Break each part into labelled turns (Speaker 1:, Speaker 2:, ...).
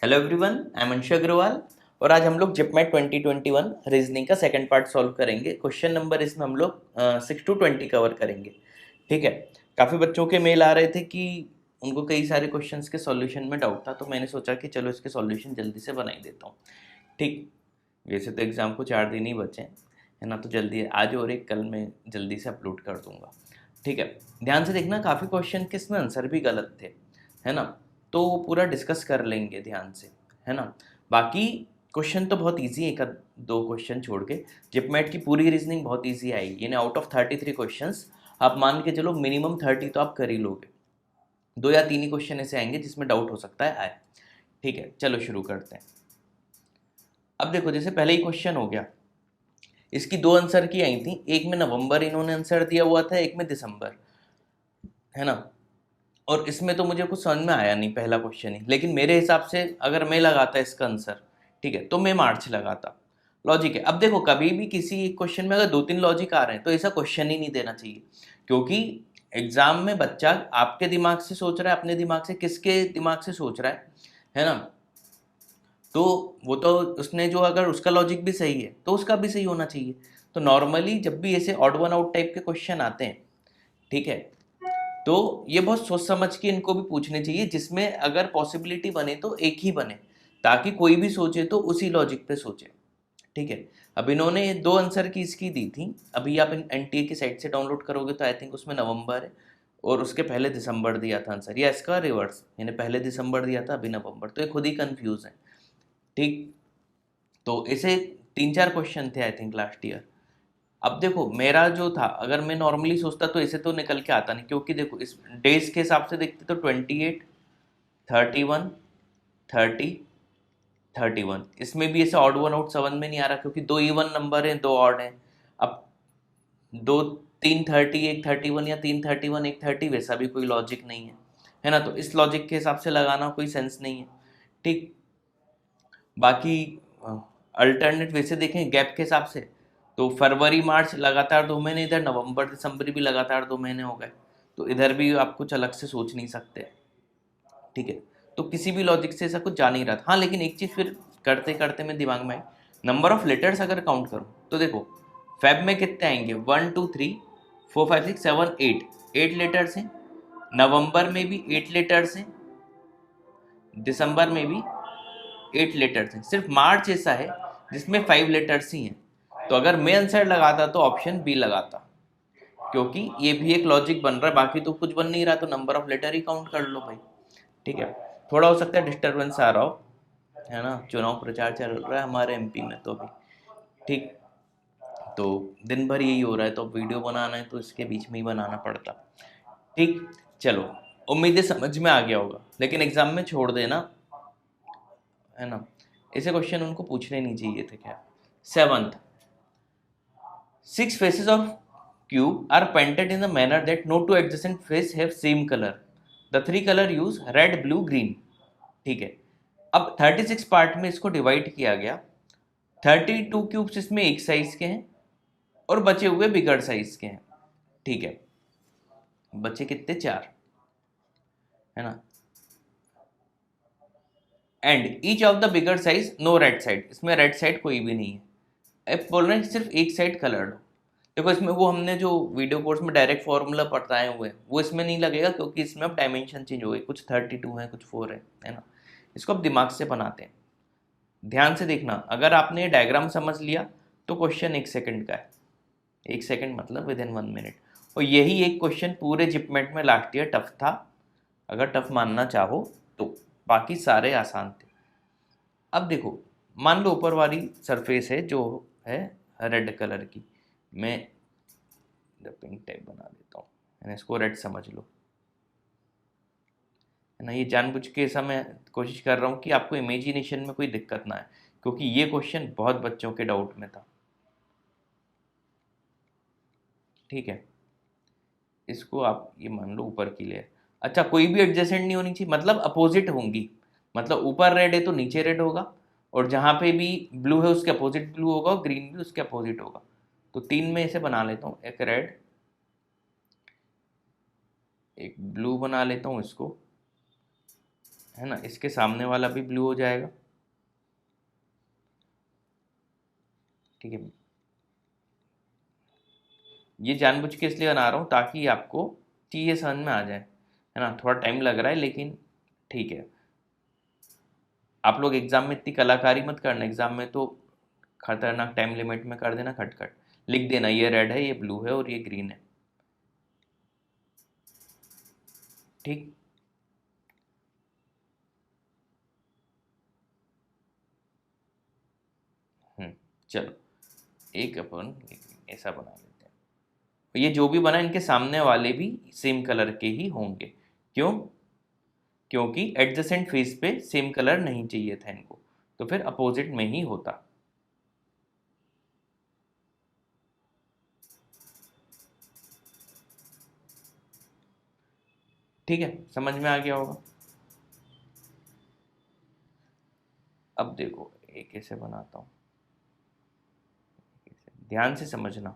Speaker 1: Hello everyone, I am Anshu Agrawal. और आज हम लोग जिपमेट 2021 रीजनिंग का सेकंड पार्ट सॉल्व करेंगे। क्वेश्चन नंबर इसमें हम लोग 6 to 20 कवर करेंगे। ठीक है। काफ़ी बच्चों के मेल आ रहे थे कि उनको कई सारे क्वेश्चंस के सॉल्यूशन में डाउट था, तो मैंने सोचा कि चलो इसके सॉल्यूशन जल्दी से बना ही देता हूँ। ठीक। वैसे तो एग्ज़ाम को 4 दिन ही बचे हैं, है ना, तो जल्दी आज और एक कल मैं जल्दी से अपलोड कर दूंगा। ठीक है। ध्यान से देखना, काफ़ी क्वेश्चन के इसमें आंसर भी गलत थे, है ना, तो वो पूरा डिस्कस कर लेंगे ध्यान से, है ना। बाकी क्वेश्चन तो बहुत इजी है, एक आध दो क्वेश्चन छोड़ के। जिपमेट की पूरी रीजनिंग बहुत इजी आएगी, यानी आउट ऑफ 33 क्वेश्चंस आप मान के चलो मिनिमम 30 तो आप कर ही लोगे। 2 या 3 ही क्वेश्चन ऐसे आएंगे जिसमें डाउट हो सकता है आए। ठीक है, चलो शुरू करते हैं। अब देखो, जैसे पहले ही क्वेश्चन हो गया, इसकी 2 आंसर की आई थी, एक में नवंबर इन्होंने आंसर दिया हुआ था, एक में दिसंबर, है ना। और इसमें तो मुझे कुछ समझ में आया नहीं पहला क्वेश्चन ही, लेकिन मेरे हिसाब से अगर मैं लगाता इसका आंसर, ठीक है, तो मैं मार्च लगाता। लॉजिक है। अब देखो, कभी भी किसी एक क्वेश्चन में अगर 2 3 लॉजिक आ रहे हैं तो ऐसा क्वेश्चन ही नहीं देना चाहिए, क्योंकि एग्जाम में बच्चा आपके दिमाग से सोच रहा है, अपने दिमाग से, किसके दिमाग से सोच रहा है ना। तो वो तो उसने जो, अगर उसका लॉजिक भी सही है तो उसका भी सही होना चाहिए। तो नॉर्मली जब भी ऐसे ऑड वन आउट टाइप के क्वेश्चन आते हैं, ठीक है, तो ये बहुत सोच समझ के इनको भी पूछने चाहिए, जिसमें अगर पॉसिबिलिटी बने तो एक ही बने, ताकि कोई भी सोचे तो उसी लॉजिक पे सोचे। ठीक है। अब इन्होंने 2 आंसर की इसकी दी थी, अभी आप एनटीए की साइट से डाउनलोड करोगे तो आई थिंक उसमें नवंबर है और उसके पहले दिसंबर दिया था आंसर, या इसका रिवर्स, यानी पहले दिसंबर दिया था अभी नवंबर, तो ये खुद ही कंफ्यूज है। ठीक। तो ऐसे 3 4 क्वेश्चन थे आई थिंक लास्ट ईयर। अब देखो, मेरा जो था, अगर मैं नॉर्मली सोचता तो ऐसे तो निकल के आता नहीं, क्योंकि देखो इस डेज के हिसाब से देखते तो 28, 31, 30, 31, इसमें भी ऐसे ऑड वन आउट 7 में नहीं आ रहा, क्योंकि 2 इवन नंबर हैं, 2 ऑड हैं। अब दो, 3 30 एक 31, या 3 31 एक 30, वैसा भी कोई लॉजिक नहीं है ना, तो इस लॉजिक के हिसाब से लगाना कोई सेंस नहीं है। ठीक। बाकी अल्टरनेट वैसे देखें गैप के हिसाब से, तो फरवरी मार्च लगातार 2 महीने, इधर नवंबर दिसंबर भी लगातार 2 महीने हो गए, तो इधर भी आप कुछ अलग से सोच नहीं सकते। ठीक है। तो किसी भी लॉजिक से ऐसा कुछ जा नहीं रहा था। हाँ, लेकिन एक चीज़ फिर करते करते मेरे दिमाग में आई, नंबर ऑफ लेटर्स अगर काउंट करूँ तो देखो, फेब में कितने आएंगे, 1 2 3 4 5 6 7 8, 8 लेटर्स हैं। नवंबर में भी 8 लेटर्स हैं, दिसंबर में भी 8 लेटर्स हैं। सिर्फ मार्च ऐसा है जिसमें 5 लेटर्स ही हैं। तो अगर मैं आंसर लगाता तो ऑप्शन बी लगाता, क्योंकि ये भी एक लॉजिक बन रहा है, बाकी तो कुछ बन नहीं रहा, तो नंबर ऑफ लेटर ही काउंट कर लो भाई। ठीक है। थोड़ा हो सकता है डिस्टर्बेंस आ रहा हो, है ना, चुनाव प्रचार चल रहा है हमारे एमपी में तो अभी। ठीक। तो दिन भर यही हो रहा है, तो वीडियो बनाना है तो इसके बीच में ही बनाना पड़ता। ठीक। चलो, उम्मीद है समझ में आ गया होगा, लेकिन एग्जाम में छोड़ देना, है ना, ऐसे क्वेश्चन उनको पूछने नहीं चाहिए थे। क्या, seventh, 6 faces of cube are painted in a manner that no two adjacent face have same color. The three color use red, blue, green. ठीक है। अब 36 पार्ट में इसको डिवाइड किया गया। 32 क्यूब्स इसमें एक साइज के हैं और बचे हुए बिगड़ साइज के हैं। ठीक है। बचे कितने, 4, है ना। And each of the bigger size no red side, इसमें रेड साइड कोई भी नहीं है। अब बोल रहे हैं सिर्फ एक साइड कलर्ड हो। देखो, इसमें वो हमने जो वीडियो कोर्स में डायरेक्ट फॉर्मूला पढ़ाए हुए हैं वो इसमें नहीं लगेगा, क्योंकि इसमें अब डायमेंशन चेंज हो गए, कुछ 32 है, कुछ 4 है ना। इसको अब दिमाग से बनाते हैं। ध्यान से देखना, अगर आपने डायग्राम समझ लिया तो क्वेश्चन 1 सेकंड का है। 1 सेकंड मतलब विद इन 1 मिनट। और यही एक क्वेश्चन पूरे जिपमेट में लास्ट ईयर टफ था, अगर टफ मानना चाहो तो, बाकी सारे आसान थे। अब देखो, मान लो ऊपर वाली सरफेस है जो है रेड कलर की, मैं पिंक टाइप बना देता हूँ, है ना, इसको रेड समझ लो, है ना। ये जानबूझ के ऐसा मैं कोशिश कर रहा हूँ कि आपको इमेजिनेशन में कोई दिक्कत ना आए, क्योंकि ये क्वेश्चन बहुत बच्चों के डाउट में था। ठीक है। इसको आप ये मान लो ऊपर की लेयर। अच्छा, कोई भी एडजेसेंट नहीं होनी चाहिए, मतलब अपोजिट होंगी, मतलब ऊपर रेड है तो नीचे रेड होगा, और जहाँ पे भी ब्लू है उसके अपोजिट ब्लू होगा, और ग्रीन भी उसके अपोजिट होगा। तो 3 में इसे बना लेता हूँ, एक रेड, एक ब्लू बना लेता हूँ इसको, है ना, इसके सामने वाला भी ब्लू हो जाएगा, ठीक है। ये जानबूझ के इसलिए बना रहा हूँ ताकि आपको चीज़ें समझ में आ जाए, है ना। थोड़ा टाइम लग रहा है लेकिन ठीक है। आप लोग एग्जाम में इतनी कलाकारी मत करना, एग्जाम में तो खतरनाक टाइम लिमिट में कर देना, खट खट लिख देना, ये रेड है, ये ब्लू है और ये ग्रीन है, ठीक। चलो एक अपन ऐसा बना लेते हैं, ये जो भी बना इनके सामने वाले भी सेम कलर के ही होंगे। क्यों? क्योंकि एडजेसेंट फेस पे सेम कलर नहीं चाहिए था इनको, तो फिर अपोजिट में ही होता। ठीक है, समझ में आ गया होगा। अब देखो एक ऐसे बनाता हूं, ध्यान से समझना।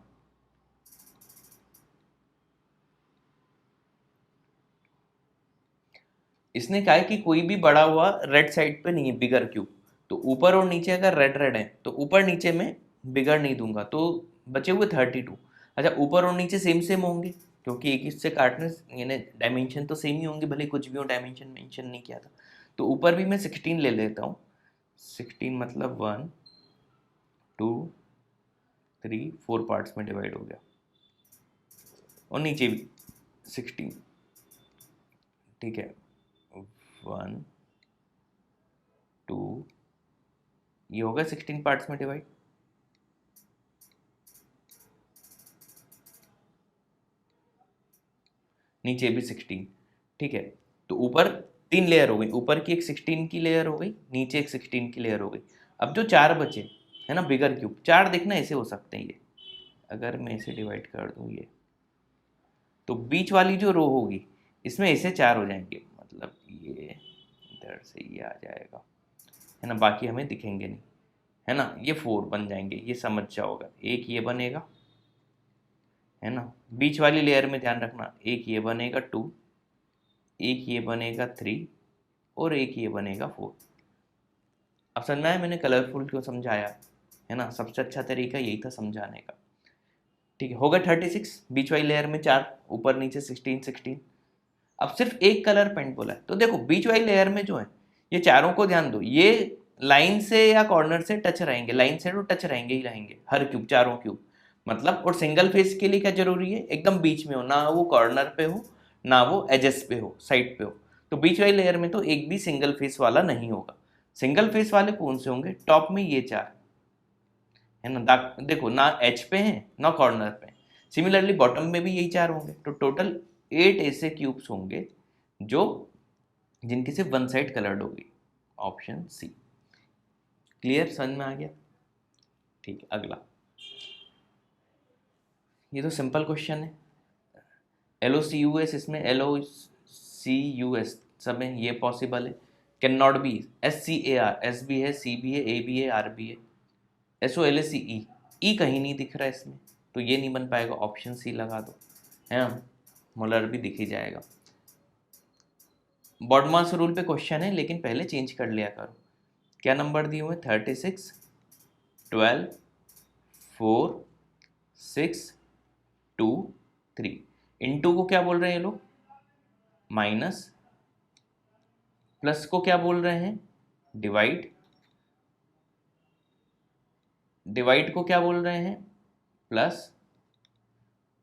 Speaker 1: इसने कहा है कि कोई भी बड़ा हुआ रेड साइड पे नहीं है, बिगर क्यूब। तो ऊपर और नीचे अगर रेड रेड है तो ऊपर नीचे में बिगर नहीं दूंगा, तो बचे हुए 32। अच्छा, ऊपर और नीचे सेम सेम होंगे क्योंकि एक इससे काटने यानी डायमेंशन तो सेम ही होंगे, भले कुछ भी हो, डायमेंशन मेंशन नहीं किया था। तो ऊपर भी मैं 16 ले लेता हूँ। 16 मतलब 1 2 3 4 पार्ट्स में डिवाइड हो गया, और नीचे भी 16, ठीक है। 1 2, ये होगा 16 पार्ट्स में डिवाइड, नीचे भी 16, ठीक है। तो ऊपर 3 लेयर हो गई, ऊपर की एक 16 की लेयर हो गई, नीचे एक 16 की लेयर हो गई। अब जो 4 बचे है ना बिगर क्यूब, 4 देखना ऐसे हो सकते हैं ये, अगर मैं इसे डिवाइड कर दूं ये, तो बीच वाली जो रो होगी इसमें ऐसे 4 हो जाएंगे, मतलब ये इधर से ये आ जाएगा, है ना, बाकी हमें दिखेंगे नहीं, है ना। ये 4 बन जाएंगे, ये समझ जाओगा। एक ये बनेगा, है ना, बीच वाली लेयर में ध्यान रखना, एक ये बनेगा 2, एक ये बनेगा 3, और एक ये बनेगा 4। अब समझ में आया मैंने कलरफुल क्यों समझाया, है ना, सबसे अच्छा तरीका यही था समझाने का। ठीक है, हो गया 36, बीच वाली लेयर में 4, ऊपर नीचे 16 16। अब सिर्फ एक कलर पेंट बोला है, तो देखो बीच वाली लेयर में जो है ये चारों को ध्यान दो, ये लाइन से या कॉर्नर से टच रहेंगे, लाइन से तो टच रहेंगे ही रहेंगे, हर क्यूब, चारों क्यूब मतलब। और सिंगल फेस के लिए क्या जरूरी है, एकदम बीच में हो, ना वो कॉर्नर पे हो ना वो एजेस पे हो, साइड पे हो। तो बीच वाली लेयर में तो एक भी सिंगल फेस वाला नहीं होगा। सिंगल फेस वाले कौन से होंगे, टॉप में ये 4, है ना, देखो ना एच पे है ना कॉर्नर पे। सिमिलरली बॉटम में भी यही 4 होंगे, तो टोटल 8 ऐसे क्यूब्स होंगे जो जिनकी सिर्फ वन साइड कलर्ड होगी। Option C. क्लियर, समझ में आ गया? ठीक है, अगला। ये तो सिंपल क्वेश्चन है। LOCUS, इसमें LOCUS सब में ये पॉसिबल है। Can not be, SCAR, S भी है, C भी है, A भी है, R भी है। SOLACE, E कहीं नहीं दिख रहा है इसमें, तो ये नहीं बन पाएगा, ऑप्शन सी लगा दो, है ना। मोलर भी दिख ही जाएगा। बॉडमास रूल पे क्वेश्चन है लेकिन पहले चेंज कर लिया करो। क्या नंबर दिए हुए, 36 12 4 6 2 3। इनटू को क्या बोल रहे हैं ये लोग, माइनस, प्लस को क्या बोल रहे हैं, डिवाइड, डिवाइड को क्या बोल रहे हैं, प्लस,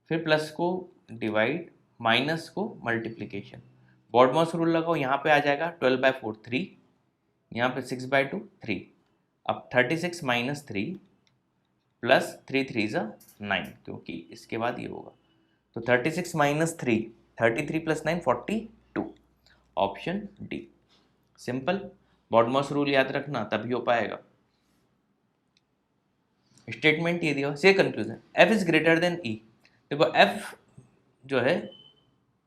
Speaker 1: फिर प्लस को डिवाइड, माइनस को मल्टीप्लिकेशन। बॉडमास रूल लगाओ, यहाँ पे आ जाएगा 12/4 3, यहाँ पे 6/2 3। अब 36 माइनस 3 प्लस 3 3 ज़ा 9, क्योंकि इसके बाद ये होगा। तो 36 minus 3, 33 plus 9 42। Option D, simple. BODMAS rule याद रखना तभी हो पाएगा। स्टेटमेंट ये दिया, से conclusion, F is greater than E. देखो एफ जो है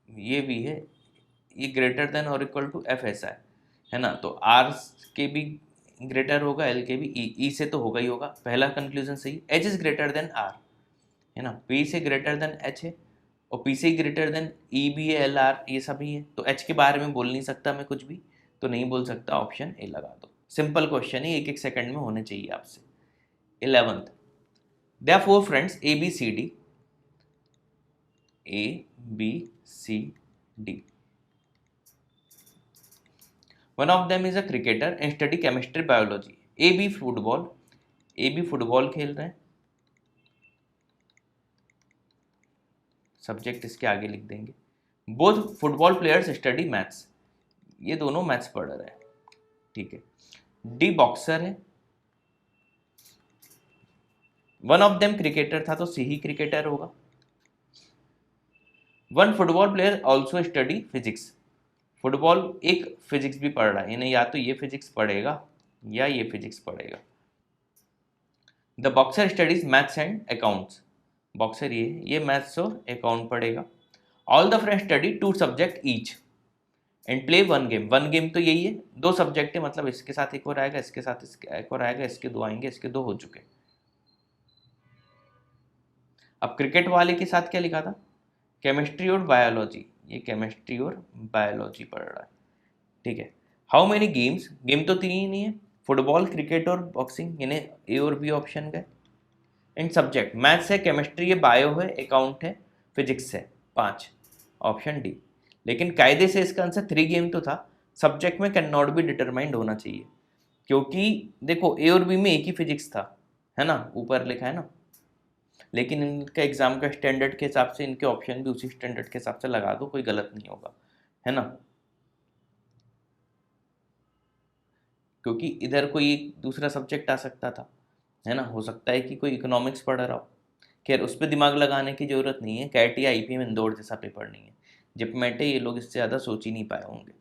Speaker 1: ये भी है, ये ग्रेटर देन और इक्वल टू एफ ऐसा है ना। तो आर के भी ग्रेटर होगा, एल के भी, ई से तो होगा ही होगा, पहला कंक्लूजन सही। H is greater than R, है ना, पी से ग्रेटर देन एच है, और पी से ग्रेटर देन ई भी है, एल आर ये सभी है, तो एच के बारे में बोल नहीं सकता मैं कुछ भी, तो नहीं बोल सकता, ऑप्शन ए लगा दो। सिंपल क्वेश्चन है, एक एक सेकंड में होने चाहिए आपसे। 11th, there are 4 friends A B C D, A B C D. One of them is a cricketer and study chemistry biology. A B football खेल रहे हैं, सब्जेक्ट इसके आगे लिख देंगे। Both football players study maths, ये दोनों maths पढ़ रहे हैं, ठीक है। डी बॉक्सर है, वन ऑफ देम क्रिकेटर था तो सी ही क्रिकेटर होगा। One football player also study physics, football एक फिजिक्स भी पढ़ रहा है, यानी या तो ये फिजिक्स पढ़ेगा या ये फिजिक्स पढ़ेगा। The boxer studies maths and accounts, boxer ये मैथ्स और अकाउंट पढ़ेगा। All the friends study 2 subject each and play 1 game, 1 game तो यही है, 2 सब्जेक्ट है, मतलब इसके साथ एक और आएगा, इसके साथ एक और आएगा, इसके 2 आएंगे, इसके 2 हो चुके। अब क्रिकेट वाले के साथ क्या लिखा था, केमिस्ट्री और बायोलॉजी, ये केमिस्ट्री और बायोलॉजी पढ़ रहा है, ठीक है। हाउ मेनी गेम्स, गेम तो 3 ही नहीं है, फुटबॉल क्रिकेट और बॉक्सिंग, यानी ए और बी ऑप्शन गए। एंड सब्जेक्ट मैथ्स है, केमिस्ट्री है, बायो है, अकाउंट है, फिजिक्स है, 5, ऑप्शन डी। लेकिन कायदे से इसका आंसर 3 गेम तो था, सब्जेक्ट में कैन नॉट बी डिटरमाइंड होना चाहिए, क्योंकि देखो ए और बी में एक ही फिजिक्स था, है ना, ऊपर लिखा है ना, लेकिन इनका एग्जाम का स्टैंडर्ड के हिसाब से इनके ऑप्शन भी उसी स्टैंडर्ड के हिसाब से लगा दो, कोई गलत नहीं होगा, है ना, क्योंकि इधर कोई दूसरा सब्जेक्ट आ सकता था, है ना, हो सकता है कि कोई इकोनॉमिक्स पढ़ रहा हो। खैर उस पर दिमाग लगाने की ज़रूरत नहीं है, कैट या आईपीएम इंदौर जैसा पेपर नहीं है, जिपमेट है, ये लोग इससे ज़्यादा सोच ही नहीं पाए होंगे,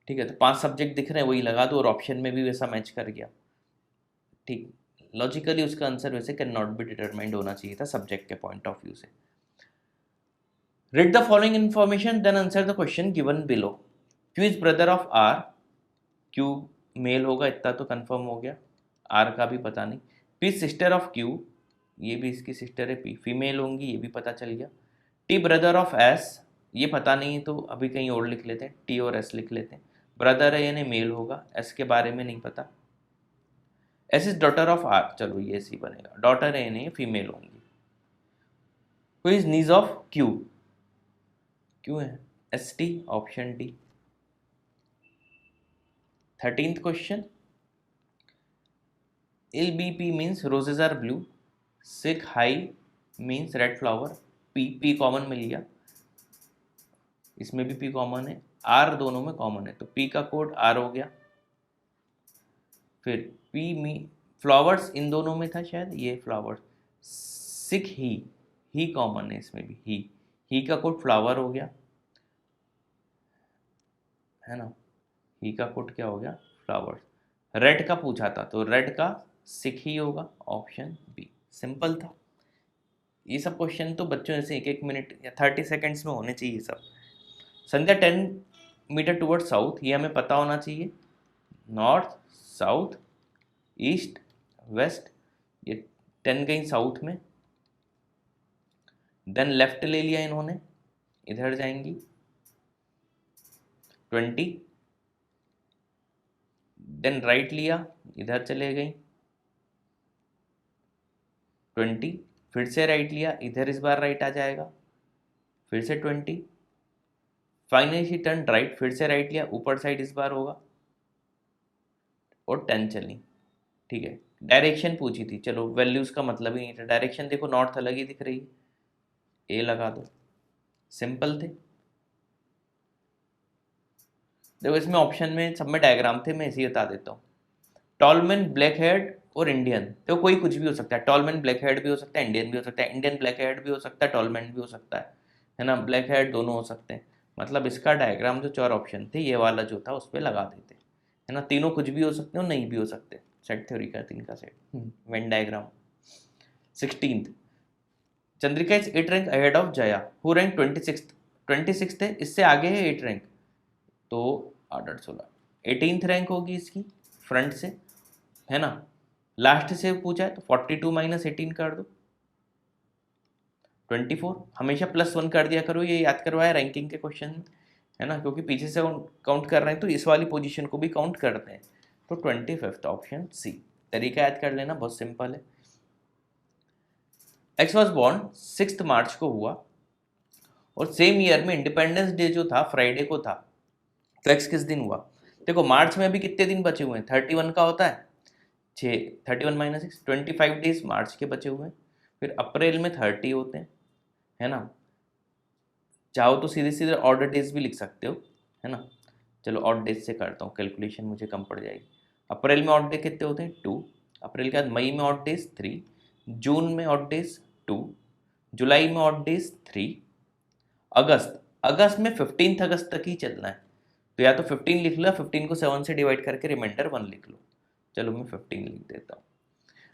Speaker 1: ठीक है। तो 5 सब्जेक्ट दिख रहे हैं, वही लगा दो, और ऑप्शन में भी वैसा मैच कर गया, ठीक। लॉजिकली उसका आंसर वैसे कैन नॉट बी डिटरमाइंड होना चाहिए था सब्जेक्ट के पॉइंट ऑफ व्यू से। Read the following information then answer the question given below. Q is brother of R, Q male होगा, इतना तो कंफर्म हो गया, आर का भी पता नहीं। पी सिस्टर ऑफ क्यू, ये भी इसकी सिस्टर है, पी फीमेल होंगी, ये भी पता चल गया। टी ब्रदर ऑफ एस, ये पता नहीं तो अभी कहीं और लिख लेते हैं, टी और एस लिख लेते हैं, ब्रदर है यानी मेल होगा, एस के बारे में नहीं पता। S is daughter of R, चलो ये सी बनेगा, डॉटर है यानी फीमेल होंगी। Who is niece of Q, Q है, S T, option D. 13th question, LBP means roses are blue, sick high means red flower, P common मिल गया, इसमें भी पी कॉमन है, आर दोनों में कॉमन है, तो पी का कोड आर हो गया। फिर पी मी फ्लावर्स इन दोनों में था शायद, ये फ्लावर्स, सिक ही कॉमन है इसमें भी, ही का कोड फ्लावर हो गया, है ना, ही का कोड क्या हो गया, फ्लावर्स। रेड का पूछा था तो रेड का सिक ही होगा, ऑप्शन बी। सिंपल था, ये सब क्वेश्चन तो बच्चों जैसे 1-1 मिनट या 30 सेकेंड्स में होने चाहिए सब। संध्या 10 मीटर टुवर्ड साउथ, ये हमें पता होना चाहिए, नॉर्थ साउथ ईस्ट वेस्ट, ये 10 गई साउथ में, देन लेफ्ट ले लिया इन्होंने, इधर जाएंगी 20, देन राइट लिया, इधर चले गई 20, फिर से राइट लिया, इधर इस बार राइट आ जाएगा, फिर से 20, फाइनली शी टर्न राइट, फिर से राइट लिया, ऊपर साइड इस बार होगा, और 10 चली, ठीक है। डायरेक्शन पूछी थी, चलो वैल्यूज का मतलब ही नहीं था, डायरेक्शन देखो नॉर्थ अलग ही दिख रही है, ए लगा दो, सिंपल थे। देखो इसमें ऑप्शन में सब में डायग्राम थे, मैं इसी बता देता हूँ। टॉलमैन ब्लैक हेड और इंडियन, तो कोई कुछ भी हो सकता है, टॉलमैन ब्लैक हेड भी हो सकता है, इंडियन भी हो सकता है, इंडियन ब्लैक हेड भी हो सकता है, टॉलमैन भी हो सकता है ना, ब्लैक हेड दोनों हो सकते हैं। मतलब इसका डायग्राम जो 4 ऑप्शन थे, ये वाला जो था उस पर लगा देते, है ना, तीनों कुछ भी हो सकते हो, नहीं भी हो सकते, सेट थ्योरी का 3 का set, Venn diagram. 16th, Chandrika is 8 rank ahead of Jaya, who rank 26th है, इससे आगे है 8 रैंक, तो 8-8-16, 18th रैंक होगी इसकी फ्रंट से, है ना, लास्ट से पूछा है तो 42 - 18 कर दो, 24, हमेशा +1 कर दिया करो, ये याद करवाया रैंकिंग के क्वेश्चन में, है ना, क्योंकि पीछे से काउंट कर रहे हैं तो इस वाली पोजीशन को भी काउंट करते हैं। तो 25 ऑप्शन सी। तरीका याद कर लेना, बहुत सिंपल है। एक्स वॉज बॉर्न 6 मार्च को हुआ और सेम ईयर में इंडिपेंडेंस डे जो था फ्राइडे को था, तो एक्स किस दिन हुआ? देखो मार्च में अभी कितने दिन बचे हुए हैं, 31 का होता है 6, 31 माइनस 6, 25 डेज मार्च के बचे हुए हैं। फिर अप्रैल में 30 होते हैं, है ना। चाहो तो सीधे सीधे ऑर्डर डेज भी लिख सकते हो, है ना। चलो ऑड डेज से करता हूँ, कैलकुलेशन मुझे कम पड़ जाएगी। अप्रैल में ऑड डे कितने होते हैं 2, अप्रैल के बाद मई में ऑड डेज 3, जून में ऑड डेज 2, जुलाई में ऑड डेज 3, अगस्त, अगस्त में 15 अगस्त तक ही चलना है, तो या तो 15 लिख लो, 15 को 7 से डिवाइड करके रिमाइंडर 1 लिख लो। चलो मैं 15 लिख देता हूँ।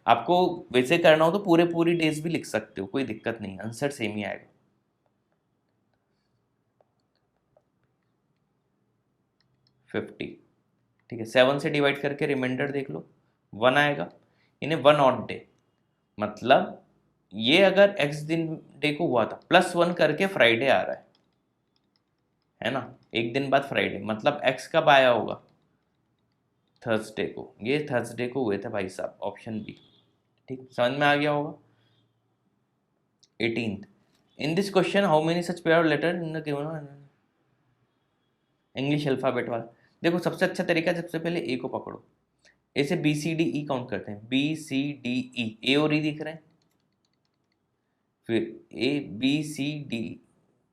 Speaker 1: आपको वैसे करना हो तो पूरी डेज भी लिख सकते हो, कोई दिक्कत नहीं, आंसर सेम ही आएगा। 50, ठीक है, 7 से डिवाइड करके रिमाइंडर देख लो, 1 आएगा। इन्हें 1 ऑड डे, मतलब ये अगर एक्स दिन डे को हुआ था +1 करके फ्राइडे आ रहा है ना, एक दिन बाद फ्राइडे, मतलब एक्स कब आया होगा? थर्सडे को। ये थर्सडे को हुए थे भाई साहब, ऑप्शन बी। ठीक, समझ में आ गया होगा। 18th, in this question how many such pair letter in the given English alphabet वाला। देखो सबसे अच्छा तरीका, सबसे पहले ए को पकड़ो, ए से B C D E count करते हैं, बी सी डी ई, ए और ई दिख रहे हैं, फिर ए बी सी डी,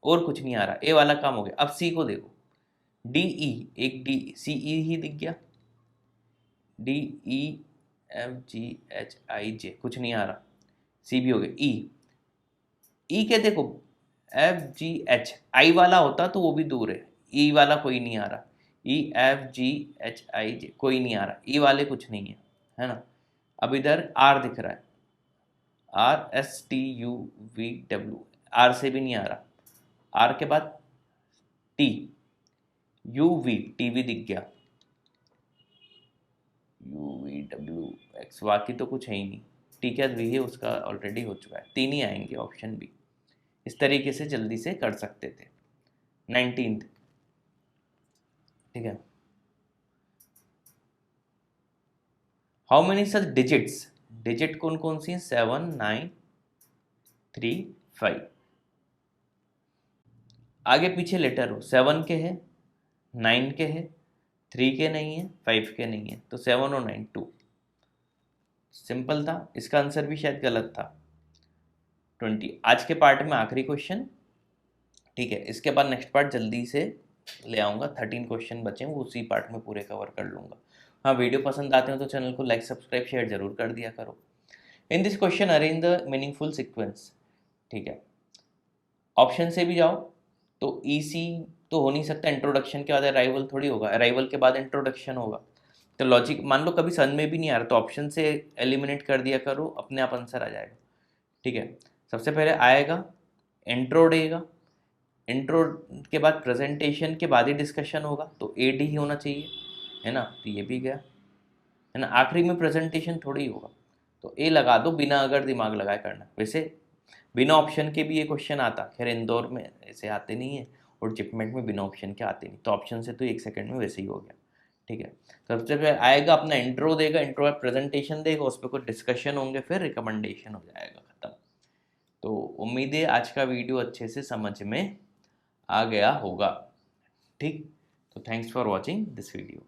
Speaker 1: और कुछ नहीं आ रहा, ए वाला काम हो गया। अब सी को देखो, डी ई, एक डी सी ई ही दिख गया, D E F G H I J, कुछ नहीं आ रहा, सी भी हो गया। ई के देखो, एफ जी एच, आई वाला होता तो वो भी दूर है, ई वाला कोई नहीं आ रहा, ई एफ जी एच आई जे कोई नहीं आ रहा, ई वाले कुछ नहीं है ना। अब इधर आर दिख रहा है, R S T U V W, R से भी नहीं आ रहा, आर के बाद T, U V, T V दिख गया, यू वी डब्ल्यू एक्स, बाकी तो कुछ है ही नहीं। टी क्या वी है, उसका ऑलरेडी हो चुका है, 3 ही आएंगे, ऑप्शन बी। इस तरीके से जल्दी से कर सकते थे। 19th, ठीक है, how many such digits, digit कौन कौन सी हैं? 7 9 3 5, आगे पीछे लेटर हो, 7 के है, 9 के है, 3 के नहीं है, 5 के नहीं है, तो 7 और 9 2। सिंपल था, इसका आंसर भी शायद गलत था। 20, आज के पार्ट में आखिरी क्वेश्चन, ठीक है, इसके बाद नेक्स्ट पार्ट जल्दी से ले आऊँगा, 13 क्वेश्चन बचे हैं, वो उसी पार्ट में पूरे कवर कर लूँगा। हाँ, वीडियो पसंद आते हो तो चैनल को लाइक सब्सक्राइब शेयर जरूर कर दिया करो। इन this question arrange the meaningful sequence, ठीक है, ऑप्शन से भी जाओ तो ईसी तो हो नहीं सकता, इंट्रोडक्शन के बाद अराइवल थोड़ी होगा, अराइवल के बाद इंट्रोडक्शन होगा, तो लॉजिक मान लो कभी समझ में भी नहीं आ रहा तो ऑप्शन से एलिमिनेट कर दिया करो, अपने आप आंसर आ जाएगा। ठीक है, सबसे पहले आएगा इंट्रो देगा, इंट्रो के बाद प्रेजेंटेशन के बाद ही डिस्कशन होगा, तो ए डी ही होना चाहिए, है ना, तो ये भी गया, है ना, आखिरी में प्रेजेंटेशन थोड़ी ही होगा, तो ए लगा दो बिना अगर दिमाग लगाए करना। वैसे बिना ऑप्शन के भी ये क्वेश्चन आता, खैर इंदौर में ऐसे आते नहीं है और जिपमेट में बिना ऑप्शन के आते नहीं, तो ऑप्शन से तो 1 सेकंड में वैसे ही हो गया। ठीक है, सबसे पहले आएगा अपना इंट्रो देगा, इंट्रो प्रेजेंटेशन देगा, उस पर कुछ डिस्कशन होंगे, फिर रिकमेंडेशन हो जाएगा, खत्म। तो उम्मीद है आज का वीडियो अच्छे से समझ में आ गया होगा। ठीक, तो thanks for watching this video.